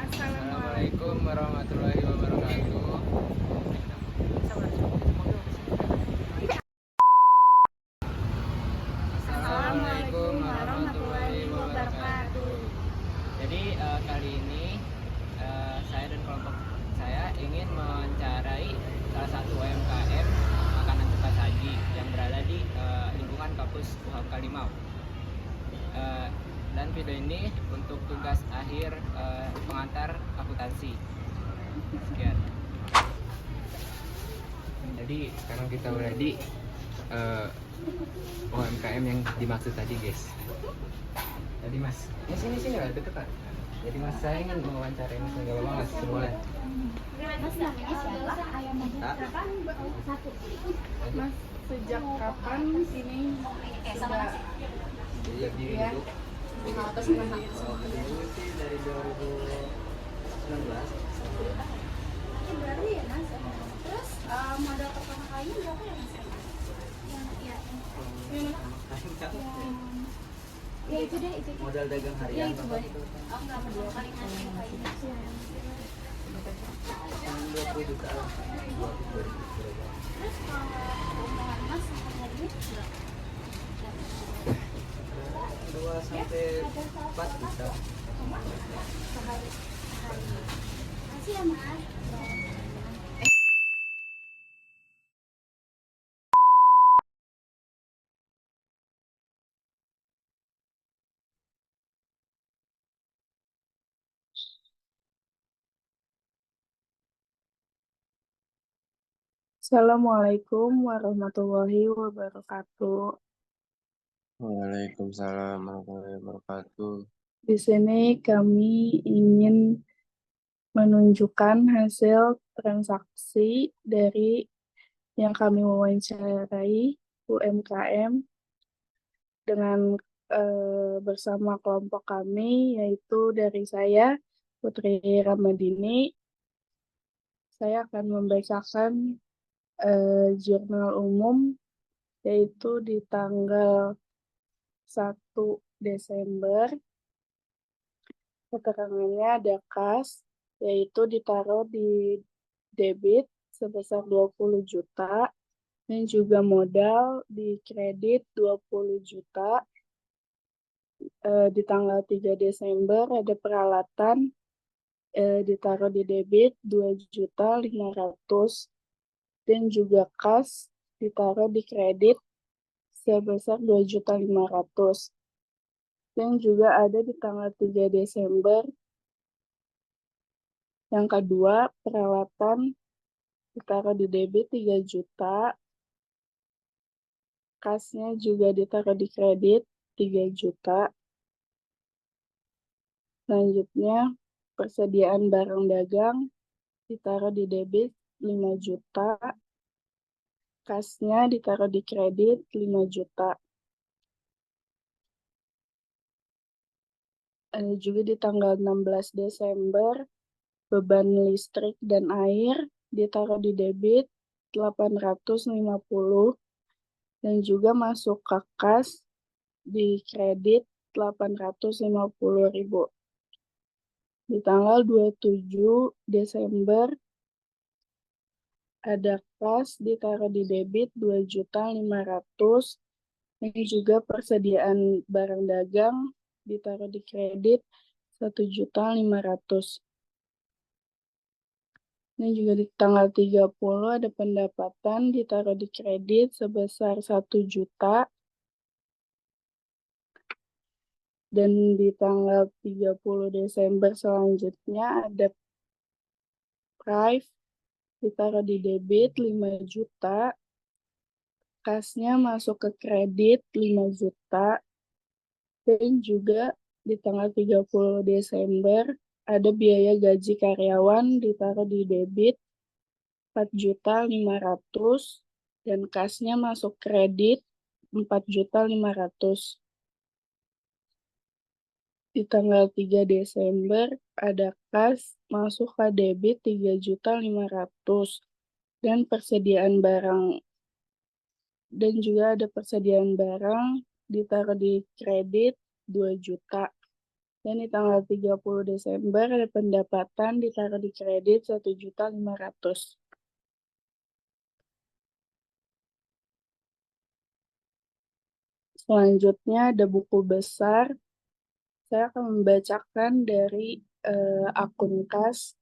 Assalamualaikum warahmatullahi wabarakatuh. Assalamualaikum warahmatullahi wabarakatuh. Jadi kali ini saya dan kelompok saya ingin mewawancarai salah satu UMKM makanan cepat saji yang berada di lingkungan kampus UHAM Kalimau. Dan video ini untuk tugas akhir pengantar akuntansi. Sekian. Jadi sekarang kita udah di UMKM yang dimaksud tadi, guys. Jadi mas, sini lah deketan. Jadi mas, saya ingin mewawancarai mas, nggak apa-apa mas, boleh. Mas namanya siapa? Mas, sejak kapan sini sudah Iya, diri ya? dulu. Dulu sih dari 2019. Baru ya Mas. Terus modal pertama kalinya berapa ya Mas? Ya itu deh itu. Modal dagang Ya harian. itu boleh. Aku nggak mau dua kali ngasih kayaknya. Yang 20 juta. 20 Terus kalau keuntungan Mas harinya berapa? 2 sampai 4 juta. Sehari. Makasih ya Mas. Assalamualaikum warahmatullahi wabarakatuh. Waalaikumsalam warahmatullahi wabarakatuh. Di sini kami ingin menunjukkan hasil transaksi dari yang kami wawancarai UMKM dengan bersama kelompok kami, yaitu dari saya Putri Ramadini. Saya akan membacakan jurnal umum, yaitu di tanggal 1 Desember. Keterangannya ada kas, yaitu ditaruh di debit sebesar 20 juta, dan juga modal di kredit 20 juta. Di tanggal 3 Desember ada peralatan ditaruh di debit 2.500.000, dan juga kas ditaruh di kredit sebesar 2.500.000. Dan juga ada di tanggal 3 Desember yang kedua, peralatan ditaruh di debit 3 juta, kasnya juga ditaruh di kredit 3 juta. Selanjutnya, persediaan barang dagang ditaruh di debit 5 juta, kasnya ditaruh di kredit 5 juta. Ada juga di tanggal 16 Desember, beban listrik dan air ditaruh di debit 850, dan juga masuk ke kas di kredit 850.000. Di tanggal 27 Desember ada kas ditaruh di debit 2.500.000, dan juga persediaan barang dagang ditaruh di kredit 1.500.000. Dan juga di tanggal 30 ada pendapatan ditaruh di kredit sebesar 1 juta. Dan di tanggal 30 Desember selanjutnya ada prive ditaruh di debit 5 juta, kasnya masuk ke kredit 5 juta, dan juga di tanggal 30 Desember ada biaya gaji karyawan ditaruh di debit 4.500.000, dan kasnya masuk kredit 4.500.000. Di tanggal 3 Desember ada kas masuk ke debit 3.500.000, dan persediaan barang, dan juga ada persediaan barang ditaruh di kredit 2 juta. Dan di tanggal 30 Desember ada pendapatan ditaruh di kredit 1.500.000. Selanjutnya ada buku besar. Saya akan membacakan dari akun kas,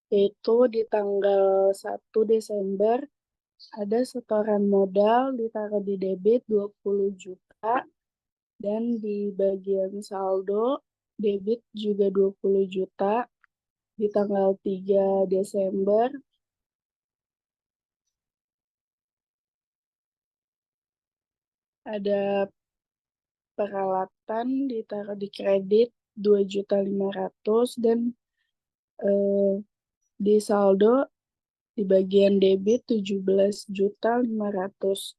yaitu di tanggal 1 Desember ada setoran modal ditaruh di debit 20 juta dan di bagian saldo debit juga 20 juta. Di tanggal 3 Desember ada peralatan ditaruh di kredit 2.500.000 dan di saldo di bagian debit 17.500.000.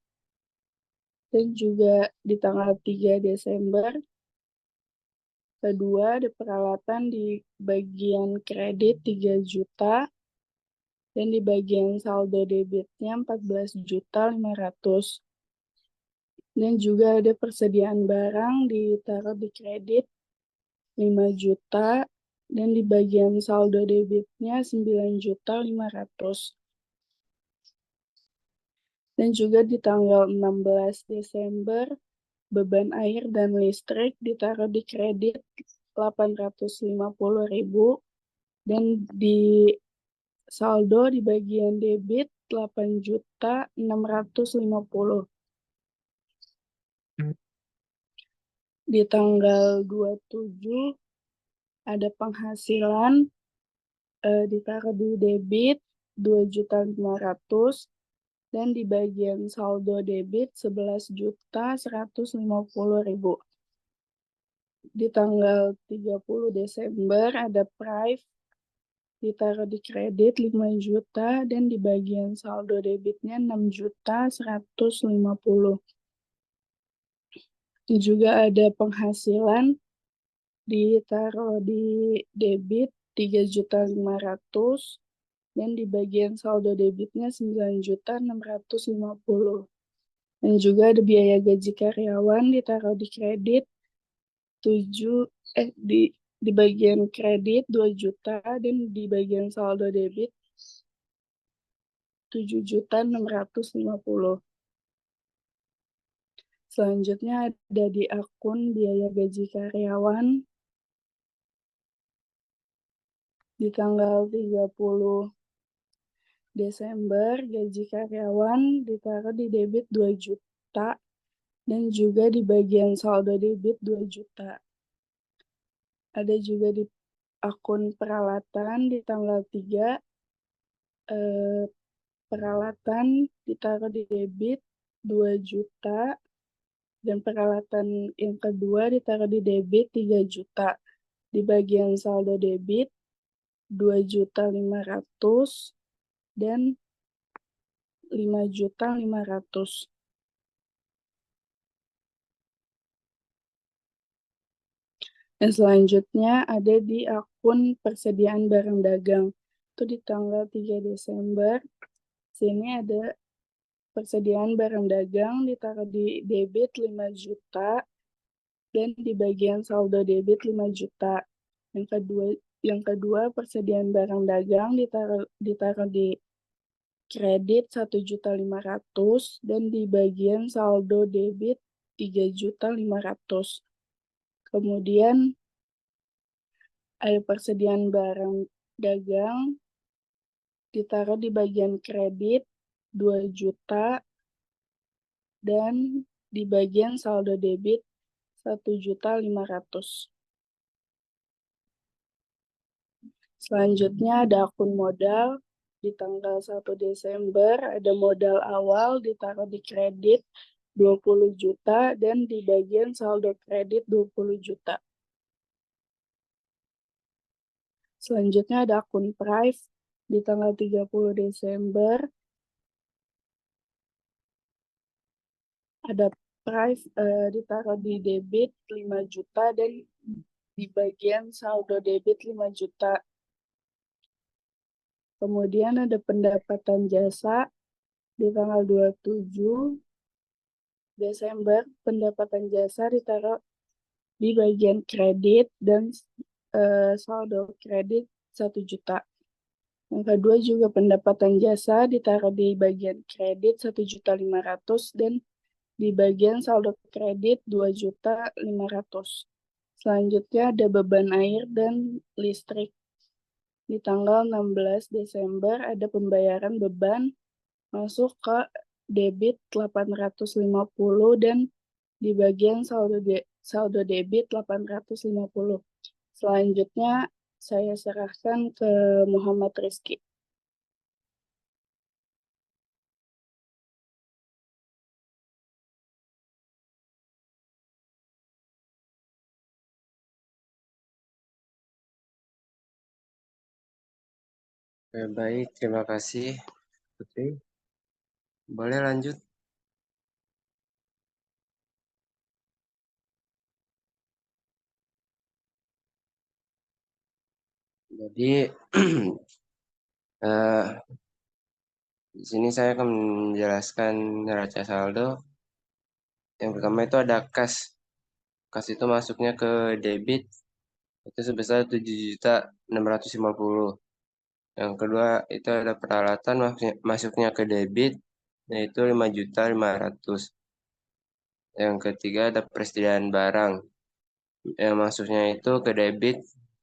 Dan juga di tanggal 3 Desember kedua ada peralatan di bagian kredit 3 juta dan di bagian saldo debitnya 14.500.000. Dan juga ada persediaan barang ditaruh di kredit 5 juta dan di bagian saldo debitnya 9.500.000. Dan juga di tanggal 16 Desember beban air dan listrik ditaruh di kredit 850.000 dan di saldo di bagian debit 8.650.000. Di tanggal 27 ada penghasilan ditaruh di debit 2.500.000 dan di bagian saldo debit 11.150.000. Di tanggal 30 Desember ada prive ditaruh di kredit 5 juta dan di bagian saldo debitnya 6.150.000. Juga ada penghasilan ditaruh di debit 3.500.000 dan di bagian saldo debitnya 9.650.000. Dan juga ada biaya gaji karyawan ditaruh di kredit di bagian kredit 2 juta dan di bagian saldo debit 7.650.000. Selanjutnya ada di akun biaya gaji karyawan di tanggal 30 Desember gaji karyawan ditaruh di debit 2 juta dan juga di bagian saldo debit 2 juta. Ada juga di akun peralatan di tanggal 3 peralatan ditaruh di debit 2 juta dan peralatan yang kedua ditaruh di debit 3 juta. Di bagian saldo debit 2.500.000 dan 5.500.000. Dan selanjutnya ada di akun persediaan barang dagang. Itu di tanggal 3 Desember. Sini ada persediaan barang dagang ditaruh di debit 5 juta dan di bagian saldo debit 5 juta. Yang kedua persediaan barang dagang ditaruh di kredit 1.500.000 dan di bagian saldo debit 3.500.000. Kemudian ada persediaan barang dagang ditaruh di bagian kredit 2 juta dan di bagian saldo debit 1.500.000. Selanjutnya ada akun modal. Di tanggal 1 Desember ada modal awal ditaruh di kredit 20 juta dan di bagian saldo kredit 20 juta. Selanjutnya ada akun prive di tanggal 30 Desember. Ada prive ditaruh di debit 5 juta dan di bagian saldo debit 5 juta. Kemudian ada pendapatan jasa di tanggal 27 Desember, pendapatan jasa ditaruh di bagian kredit dan saldo kredit 1 juta. Yang kedua juga pendapatan jasa ditaruh di bagian kredit 1.500.000 dan di bagian saldo kredit 2.500.000. Selanjutnya ada beban air dan listrik. Di tanggal 16 Desember ada pembayaran beban masuk ke debit 850 dan di bagian saldo debit 850. Selanjutnya saya serahkan ke Muhammad Rizky. Oke, baik, terima kasih Putri. Boleh lanjut? Jadi eh, di sini saya akan menjelaskan neraca saldo. Yang pertama itu ada kas. Kas itu masuknya ke debit itu sebesar 7.650.000. Yang kedua itu ada peralatan masuknya ke debit yaitu 5.500.000. Yang ketiga ada persediaan barang yang masuknya itu ke debit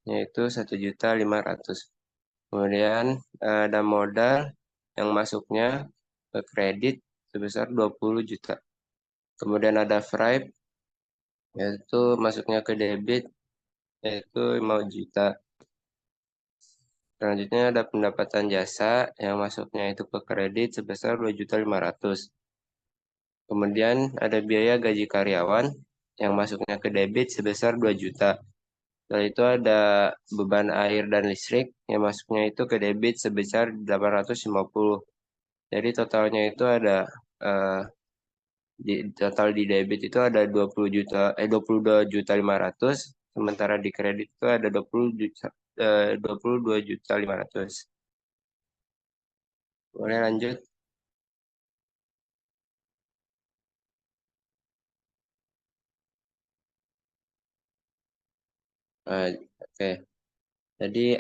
yaitu 1.500.000. Kemudian ada modal yang masuknya ke kredit sebesar 20 juta. Kemudian ada Stripe yaitu masuknya ke debit yaitu 5 juta. Selanjutnya ada pendapatan jasa yang masuknya itu ke kredit sebesar 2.500.000. Kemudian ada biaya gaji karyawan yang masuknya ke debit sebesar 2 juta. Setelah itu ada beban air dan listrik yang masuknya itu ke debit sebesar 850. Jadi totalnya itu ada total di debit itu ada 20 juta 22.500.000, sementara di kredit itu ada 22.500.000. Boleh lanjut? Oke. Jadi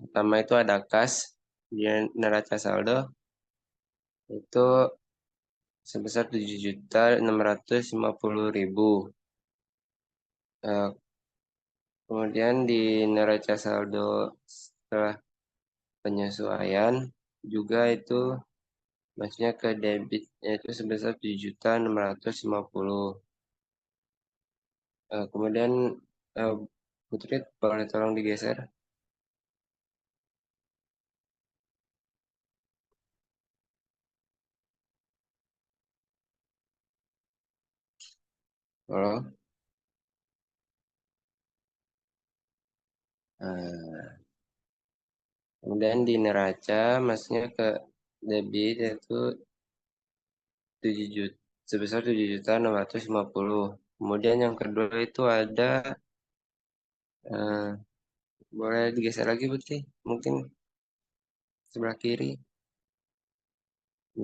pertama itu ada kas di neraca saldo itu sebesar 7.650.000. Kemudian di neraca saldo setelah penyesuaian juga itu maksudnya ke debit yaitu sebesar 7.650. Kemudian Putri boleh tolong digeser. Halo. Kemudian di neraca maksudnya ke debit yaitu 7 juta, sebesar 7.650. Kemudian yang kedua itu ada boleh digeser lagi Putri, mungkin sebelah kiri.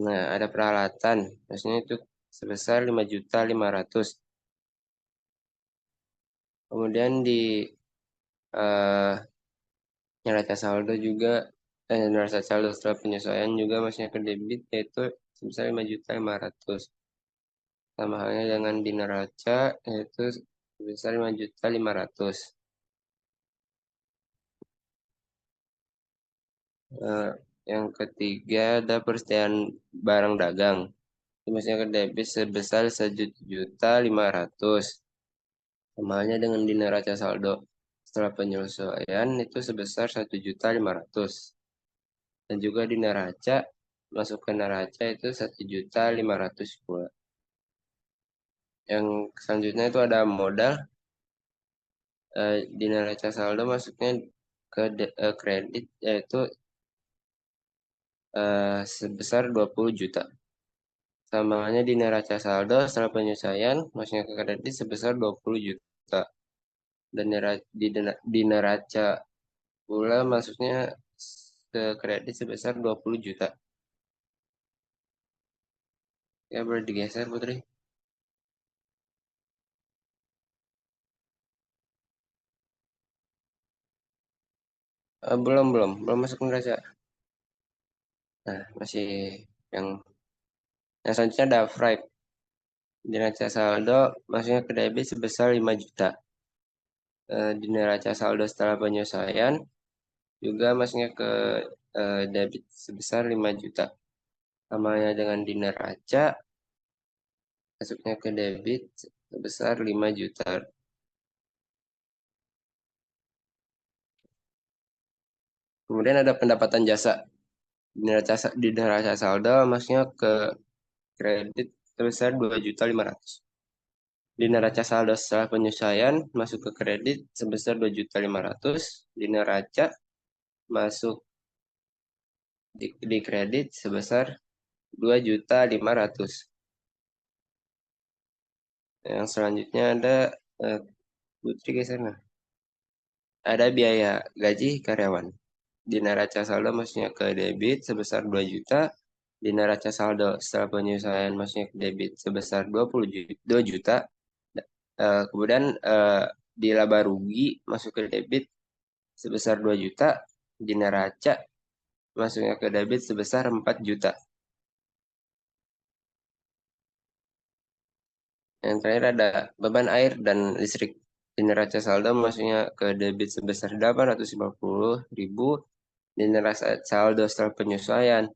Nah, ada peralatan, maksudnya itu sebesar 5.500.000. Kemudian di eh, neraca saldo juga neraca saldo setelah penyesuaian juga maksudnya ke debit yaitu sebesar 5.500.000. Sama halnya dengan di neraca yaitu sebesar 5.500.000. Yang ketiga ada persediaan barang dagang. Maksudnya ke debit sebesar 1.500.000. Sama halnya dengan di neraca saldo. Setelah penyesuaian itu sebesar 1.500.000. Dan juga di neraca, masuk ke neraca itu 1.500.000 pula. Yang selanjutnya itu ada modal. Di neraca saldo masuknya ke kredit yaitu sebesar 20 juta. Sambangannya di neraca saldo setelah penyesuaian maksudnya ke kredit sebesar 20 juta. Dan di neraca pula masuknya ke kredit sebesar 20 juta. Ya boleh digeser Putri. Belum masuk neraca. Nah, masih yang selanjutnya ada Fright. Di neraca saldo masuknya ke debit sebesar 5 juta. Di neraca saldo setelah penyesuaian juga masuknya ke debit sebesar 5 juta. Samanya dengan di neraca masuknya ke debit sebesar 5 juta. Kemudian ada pendapatan jasa. Di neraca saldo masuknya ke kredit sebesar 2.500.000. Di neraca saldo setelah penyesuaian masuk ke kredit sebesar 2.500.000. Di neraca masuk di kredit sebesar 2.500.000. Yang selanjutnya ada Putri ke sana. Ada biaya gaji karyawan. Di neraca saldo masuknya ke debit sebesar 2 juta. Di neraca saldo setelah penyesuaian masuknya ke debit sebesar 2 juta. Kemudian di laba rugi masuk ke debit sebesar 2 juta. Di neraca masuknya ke debit sebesar 4 juta. Yang terakhir ada beban air dan listrik. Di neraca saldo masuknya ke debit sebesar 850.000. Di neraca saldo setelah penyesuaian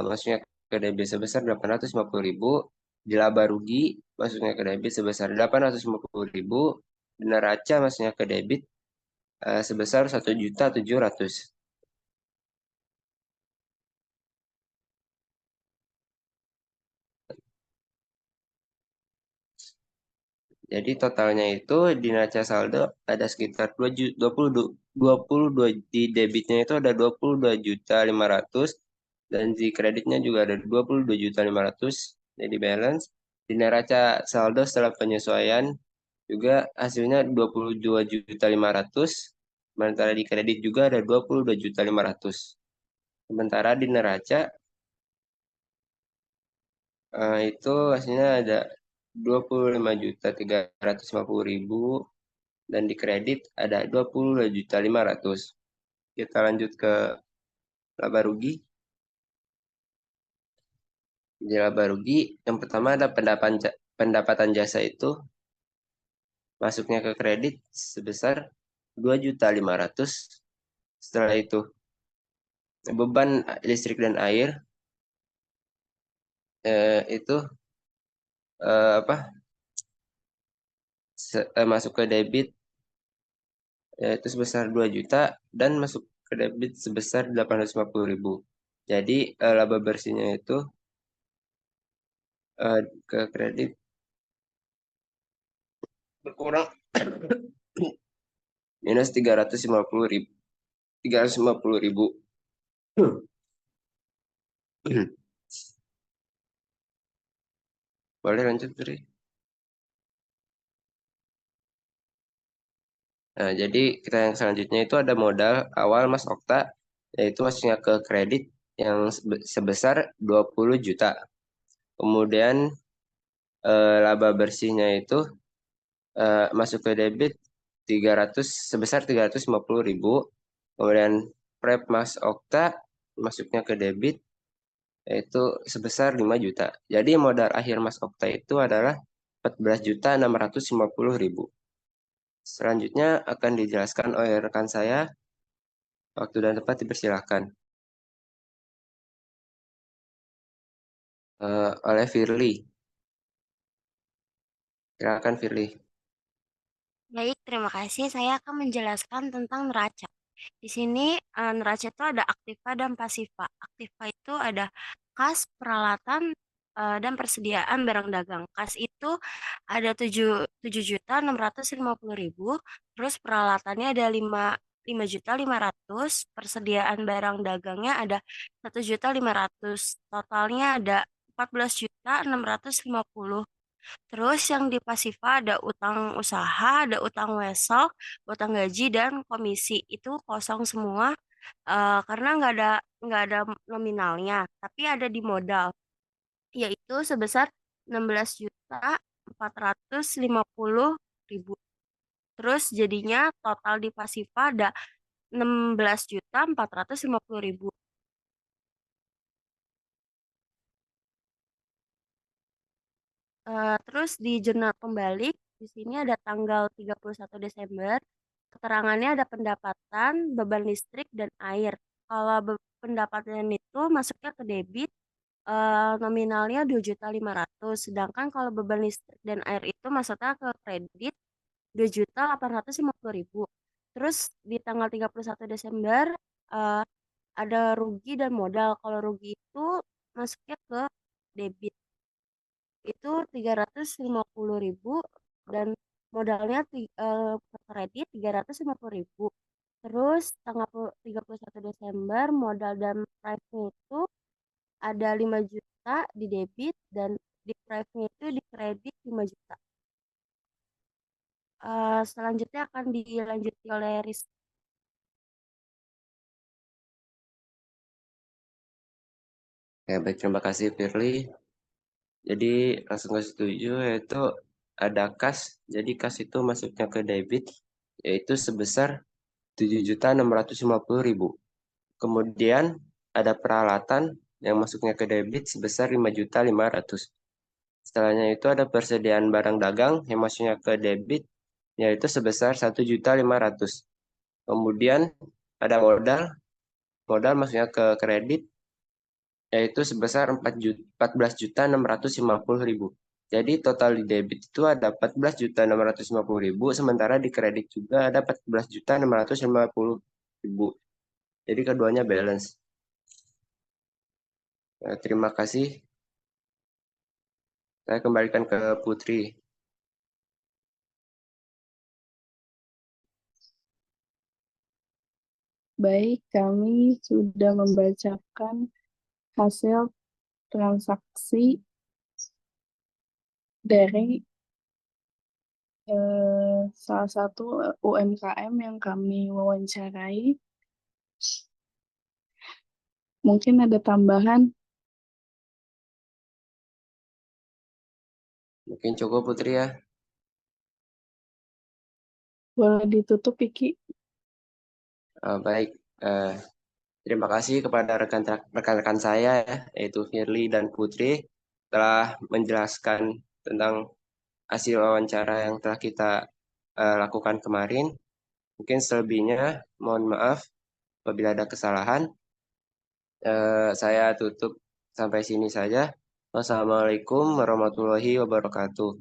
masuknya ke debit sebesar 850.000. Di laba rugi masuknya ke debit sebesar 850.000. Di neraca masuknya ke debit sebesar 1.700.000. Jadi totalnya itu di neraca saldo ada sekitar 22 di debitnya itu ada 22.500.000 dan di kreditnya juga ada 22.500.000 jadi balance. Di neraca saldo setelah penyesuaian juga hasilnya 22.500.000 sementara di kredit juga ada 22.500.000. Sementara di neraca itu hasilnya ada 25.350.000 dan di kredit ada 22.500.000. Kita lanjut ke laba rugi. Di laba rugi yang pertama ada pendapatan jasa itu masuknya ke kredit sebesar 2.500.000. Setelah itu beban listrik dan air itu apa masuk ke debit yaitu sebesar 2 juta dan masuk ke debit sebesar 850.000. Jadi laba bersihnya itu ke kredit berkurang minus 350.000. 350.000. Boleh lanjut, Tri? Nah, jadi kita yang selanjutnya itu ada modal awal Mas Okta, yaitu masuknya ke kredit yang sebesar 20 juta. Kemudian laba bersihnya itu masuk ke debit sebesar 350.000. Kemudian prep Mas Okta masuknya ke debit yaitu sebesar 5 juta. Jadi modal akhir Mas Okta itu adalah 14.650.000. Selanjutnya akan dijelaskan oleh rekan saya. Waktu dan tempat dipersilahkan. Oleh Firly. Silakan Firly. Baik, terima kasih. Saya akan menjelaskan tentang neraca. Di sini neraca itu ada aktiva dan pasiva. Aktiva itu ada kas, peralatan, dan persediaan barang dagang. Kas itu ada 7.650.000. Terus peralatannya ada 5.500.000. Persediaan barang dagangnya ada 1.500.000. Totalnya ada 14.650. Terus yang di Pasifa ada utang usaha, ada utang wesel, utang gaji dan komisi itu kosong semua karena nggak ada nominalnya, tapi ada di modal yaitu sebesar 16.450.000. Terus jadinya total di Pasifa ada 16.450.000. Terus di jurnal pembalik di sini ada tanggal 31 Desember. Keterangannya ada pendapatan, beban listrik dan air. Kalau pendapatan itu masuknya ke debit, nominalnya 2.500.000. Sedangkan kalau beban listrik dan air itu masuknya ke kredit 2.850.000. Terus di tanggal 31 Desember eh, ada rugi dan modal. Kalau rugi itu masuknya ke debit itu 350.000 dan modalnya ke kredit 350.000. Terus tanggal 31 Desember modal dan price-nya itu ada 5 juta di debit dan di price-nya itu di kredit 5 juta. Selanjutnya akan dilanjuti oleh Rizky. Ya, baik, terima kasih Firly. Jadi langsung ke setuju, yaitu ada kas. Jadi kas itu masuknya ke debit, yaitu sebesar 7.650.000. Kemudian ada peralatan yang masuknya ke debit sebesar 5.500.000. Setelahnya itu ada persediaan barang dagang yang masuknya ke debit, yaitu sebesar 1.500.000. Kemudian ada modal masuknya ke kredit, yaitu sebesar 14.650.000. Jadi total di debit itu ada 14.650.000, sementara di kredit juga ada 14.650.000. Jadi keduanya balance. Terima kasih. Saya kembalikan ke Putri. Baik, kami sudah membacakan hasil transaksi dari salah satu UMKM yang kami wawancarai. Mungkin ada tambahan. Mungkin cukup Putri ya. Boleh ditutup, Iki. Baik. Terima kasih kepada rekan-rekan saya ya, yaitu Firly dan Putri telah menjelaskan tentang hasil wawancara yang telah kita lakukan kemarin. Mungkin selebihnya mohon maaf apabila ada kesalahan. Saya tutup sampai sini saja. Wassalamualaikum warahmatullahi wabarakatuh.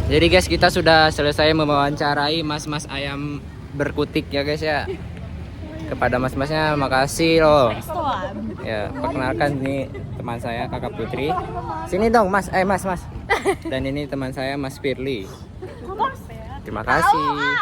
Jadi guys, kita sudah selesai mewawancarai mas-mas ayam berkutik ya guys ya. Kepada mas-masnya makasih loh. Ya, perkenalkan ini teman saya Kakak Putri. Sini dong Mas, mas. Dan ini teman saya Mas Firly. Terima kasih.